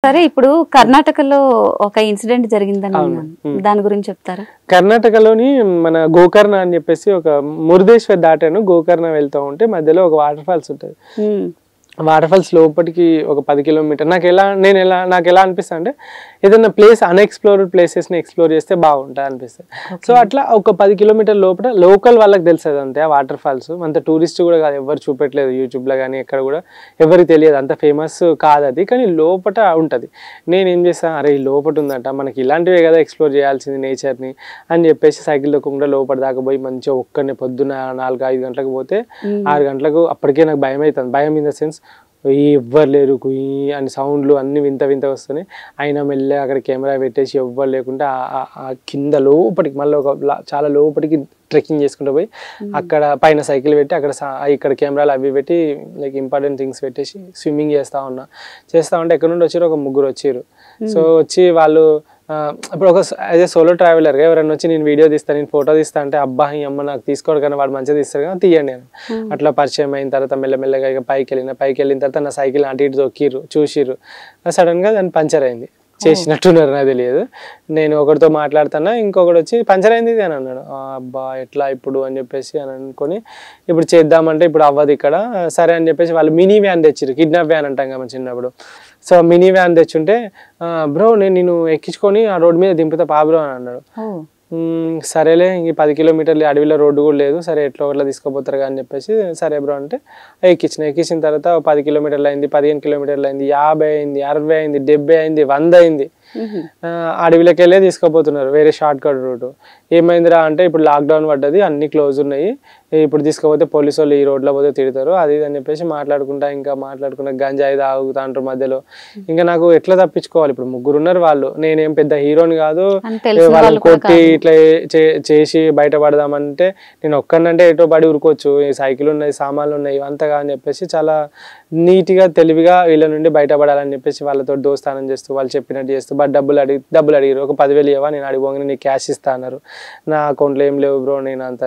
సరే ఇప్పుడు కర్ణాటకలో ఒక ఇన్సిడెంట్ జరిగిందని విన్నాను. దాని గురించి చెప్తారా? కర్ణాటకలోని మన గోకర్ణ అని చెప్పేసి ఒక మురుదేశ్వర్ దాటాను. గోకర్ణ వెళ్తూ ఉంటే మధ్యలో ఒక వాటర్ ఫాల్స్ ఉంటుంది. వాటర్ ఫాల్స్ లోపలికి ఒక 10 కిలోమీటర్. నాకు ఎలా అనిపిస్తుంది అంటే ఏదైనా ప్లేస్ అన్ఎక్స్ప్లోర్డ్ ప్లేసెస్ని ఎక్స్ప్లోర్ చేస్తే బాగుంటుంది అనిపిస్తుంది. సో అట్లా ఒక 10 కిలోమీటర్ లోపల లోకల్ వాళ్ళకి తెలుస్తుంది అంతే ఆ వాటర్ ఫాల్స్. అంత టూరిస్ట్ కూడా కాదు, ఎవరు చూపెట్టలేదు యూట్యూబ్లో కానీ ఎక్కడ కూడా ఎవరికి తెలియదు, అంత ఫేమస్ కాదు అది. కానీ లోపల ఉంటుంది. నేనేం చేస్తాను, అరే ఈ లోపల ఉందంట, మనకి ఇలాంటివే కదా ఎక్స్ప్లోర్ చేయాల్సింది నేచర్ని అని చెప్పేసి సైకిల్ దొక్కకుండా లోపల దాకా పోయి మంచిగా ఒక్కనే పొద్దున్న 4-5 గంటలకు పోతే 6 గంటలకు అప్పటికే నాకు భయం అవుతుంది. భయం ఇన్ ద సెన్స్ ఎవ్వరు లేరు, కుయ్యి అని సౌండ్లు అన్ని వింత వింత వస్తున్నాయి. అయినా మెల్లె అక్కడ కెమెరా పెట్టేసి ఎవ్వరు లేకుండా ఆ కింద లోపలికి మళ్ళీ చాలా లోపలికి ట్రెక్కింగ్ చేసుకుంటూ పోయి అక్కడ పైన సైకిల్ పెట్టి ఇక్కడ కెమెరాలు అవి పెట్టి లైక్ ఇంపార్టెంట్ థింగ్స్ పెట్టేసి స్విమ్మింగ్ చేస్తూ ఉంటే ఎక్కడ నుండి వచ్చారు, ఒక 3 వచ్చారు. సో వచ్చి వాళ్ళు ఇప్పుడు ఒక యాజ్ ఏ సోలో ట్రావెలర్గా ఎవరైనా వచ్చి నేను వీడియో తీస్తాను, నేను ఫోటో తీస్తాను అంటే అబ్బా ఈ అమ్మ నాకు తీసుకోడు కానీ వాడు మంచిగా తీస్తారు కదా తీయండి నేను. అట్లా పరిచయం అయిన తర్వాత మెల్లమెల్లగా ఇక పైకి వెళ్ళిన తర్వాత నా సైకిల్ అటు ఇటు తొక్కిర్రు, చూసిర్రు. సడన్గా దాన్ని పంచర్ అయింది. చేసినట్టున్నారు, నాకు తెలియదు. నేను ఒకరితో మాట్లాడుతున్నా, ఇంకొకటి వచ్చి పంచర్ అయింది అని అన్నాడు. అబ్బా ఎట్లా ఇప్పుడు అని చెప్పేసి అని అనుకొని ఇప్పుడు చేద్దామంటే ఇప్పుడు అవ్వదు ఇక్కడ, సరే అని చెప్పేసి వాళ్ళు మినీ వ్యాన్ తెచ్చిర్రు. కిడ్నాప్ వ్యాన్ అంటాం కదా చిన్నప్పుడు. సో మినీ వ్యాన్ తెచ్చుంటే బ్రో నేను ఎక్కించుకొని ఆ రోడ్డు మీద దింపుతా బ్రో అని అన్నాడు. సరేలే ఇంక 10 కిలోమీటర్లు అడవిలో రోడ్డు కూడా లేదు, సరే ఎట్లా ఒకట్లా తీసుకుపోతారు అని చెప్పేసి సరే బ్రో అంటే ఎక్కించిన తర్వాత 10 కిలోమీటర్లు అయింది, 15 కిలోమీటర్లు అయింది, 50 అయింది, 60 అయింది, 70 అయింది, 100 అయింది. అడవిలోకి వెళ్ళే తీసుకుపోతున్నారు వేరే షార్ట్ కట్ రూట్. ఏమైందిరా అంటే ఇప్పుడు లాక్డౌన్ పడ్డది, అన్ని క్లోజ్ ఉన్నాయి, ఇప్పుడు తీసుకుపోతే పోలీసు వాళ్ళు ఈ రోడ్లో పోతే తిడతారు అది అని చెప్పేసి మాట్లాడుకుంటా గంజాయి తాగుతా అంటారు మధ్యలో. ఇంకా నాకు ఎట్లా తప్పించుకోవాలి, ఇప్పుడు 3 ఉన్నారు వాళ్ళు, నేనేం పెద్ద హీరోని కాదు వాళ్ళని కొట్టి ఇట్లా చేసి బయటపడదామంటే నేను ఒక్కనంటే ఎటో పడి ఉరుకోవచ్చు, ఈ సైకిల్ ఉన్నాయి, సామాన్లు ఉన్నాయి, ఇవంతగా అని చెప్పేసి చాలా నీట్గా తెలివిగా వీళ్ళ నుండి బయటపడాలని చెప్పేసి వాళ్ళతో దోస్తానం చేస్తూ వాళ్ళు చెప్పినట్టు చేస్తూ బట్ డబ్బులు అడిగారు. ఒక 10,000 ఇవ్వా, నేను అడిగిపోగానే నీకు క్యాష్ ఇస్తా అన్నారు. నా అకౌంట్లో ఏం లేవు బ్రో, నేను అంత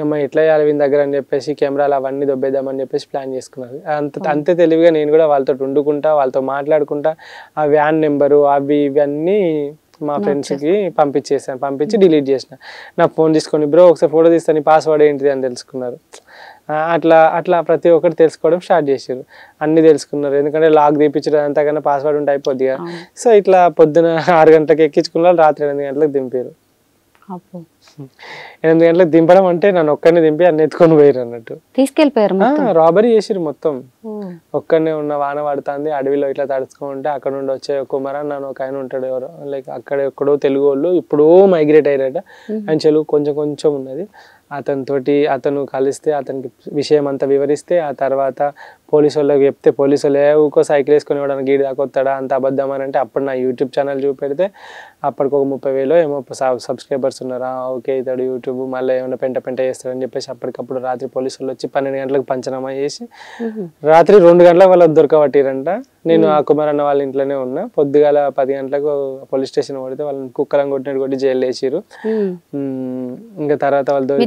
ఏమో ఎట్లా చేయాలి వీని దగ్గర అని చెప్పేసి కెమెరాలు అవన్నీ దొబ్బేద్దామని చెప్పేసి ప్లాన్ చేసుకున్నారు. అంతే తెలివిగా నేను కూడా వాళ్ళతో వండుకుంటా, వాళ్ళతో మాట్లాడుకుంటా ఆ వ్యాన్ నెంబరు అవి ఇవన్నీ మా ఫ్రెండ్స్కి పంపించి డిలీట్ చేసిన. నా ఫోన్ తీసుకొని బ్రో ఒకసారి ఫోటో తీస్తాను, పాస్వర్డ్ ఏంటిది అని తెలుసుకున్నారు. అట్లా ప్రతి ఒక్కటి తెలుసుకోవడం స్టార్ట్ చేశారు, అన్ని తెలుసుకున్నారు. ఎందుకంటే లాక్ తీపించడం అంతకన్నా పాస్వర్డ్ ఉంటే అయిపోద్ది కదా. సో ఇట్లా పొద్దున 6 గంటలకు ఎక్కించుకున్న రాత్రి 8 గంటలకు దింపారు. 8 గంటలకు దింపడం అంటే నన్ను ఒక్కరిని దింపి అన్ని ఎత్తుకొని పోయారు అన్నట్టు, తీసుకెళ్ళిపోయారు. రాబరీ చేసిరు మొత్తం. ఒక్కనే ఉన్న వాన పడుతుంది అడవిలో ఇట్లా తడుచుకుంటే అక్కడ నుండి వచ్చే కుమారన్ నన్ను ఒక ఆయన ఉంటాడు, ఎవరో లైక్ అక్కడ ఎక్కడో తెలుగు వాళ్ళు ఇప్పుడో మైగ్రేట్ అయ్యారట. ఆయన తెలుగు కొంచెం ఉన్నది. అతను కలిస్తే అతనికి విషయం అంతా వివరిస్తే ఆ తర్వాత పోలీసు వాళ్ళకి చెప్తే పోలీసు వాళ్ళు ఊకో సైకిల్ వేసుకొని ఇవ్వడానికి గీడి దాకా వస్తాడా అంత అబద్ధం అని అంటే అప్పుడు నా యూట్యూబ్ ఛానల్ చూపెడితే అప్పటికి ఒక 30,000 ఏమో సబ్స్క్రైబర్స్ ఉన్నారా, ఓకే ఇతడు యూట్యూబ్ మళ్ళీ ఏమైనా పెంట చేస్తాడని చెప్పేసి అప్పటికప్పుడు రాత్రి పోలీసు వాళ్ళు వచ్చి 12 గంటలకు పంచనామా చేసి రాత్రి 2 గంటలకు వాళ్ళకి దొరకబట్టిరంట. నేను ఆ కుమారన్న వాళ్ళ ఇంట్లోనే ఉన్నా. పొద్దుగాల 10 గంటలకు పోలీస్ స్టేషన్ పడితే వాళ్ళని కుక్కలను కొట్టి జైలు వేసిరు. ఇంకా తర్వాత వాళ్ళు నా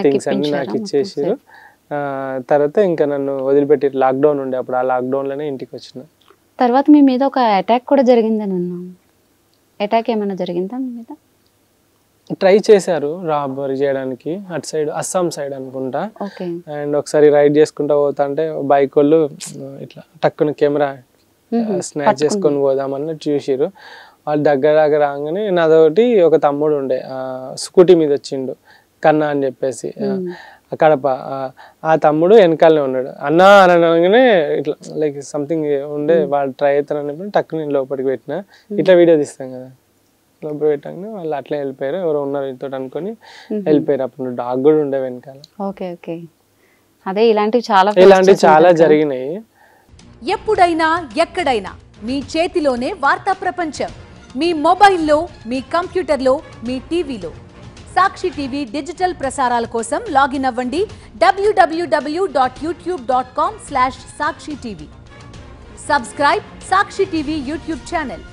థింగ్స్ అన్ని నాకు ఇచ్చేసారు. తర్వాత ఇంకా నన్ను వదిలిపెట్టి లాక్డౌన్ ఉండే అప్పుడు ఆ లాక్డౌన్లోనే ఇంటికి వచ్చిన. తర్వాత మీ మీద ఒక అటాక్ కూడా జరిగిందని అన్నాం. అటాక్ ఏమైనా జరిగిందా మీ మీద? ట్రై చేశారు రాబరీ చేయడానికి అటు సైడ్ అస్సాం సైడ్ అనుకుంటా. అండ్ ఒకసారి రైడ్ చేసుకుంటా పోతా అంటే బైక్ వాళ్ళు ఇట్లా టక్కున కెమెరా స్నాచ్ చేసుకొని పోదామన్నట్టు చూసిరు. వాళ్ళు దగ్గర రాగానే నాదొకటి ఒక తమ్ముడు ఉండే స్కూటీ మీద వచ్చిండు కన్నా అని చెప్పేసి కడప. ఆ తమ్ముడు వెనకాలనే ఉన్నాడు. అన్నా అని అనగానే ఇట్లా లైక్ సంథింగ్ ఉండే వాళ్ళు ట్రై అవుతారని టక్కున నేను లోపలికి పెట్టిన. ఇట్లా వీడియో తీస్తాం కదా, లోపల పెట్టగానే వాళ్ళు అట్లా వెళ్ళిపోయారు. ఎవరో ఉన్నారు ఇంతో అనుకొని వెళ్ళిపోయారు. అప్పుడు డాగ్ కూడా ఉండే వెనకాల. అదే ఇలాంటివి చాలా జరిగినాయి. ఎప్పుడైనా ఎక్కడైనా మీ చేతిలోనే వార్తా ప్రపంచం. మీ మొబైల్లో, మీ కంప్యూటర్లో, మీ టీవీలో. సాక్షి టీవీ డిజిటల్ ప్రసారాల కోసం లాగిన్ అవ్వండి www.youtube.com/సాక్షి టీవీ. సబ్స్క్రైబ్ సాక్షి టీవీ యూట్యూబ్ ఛానల్.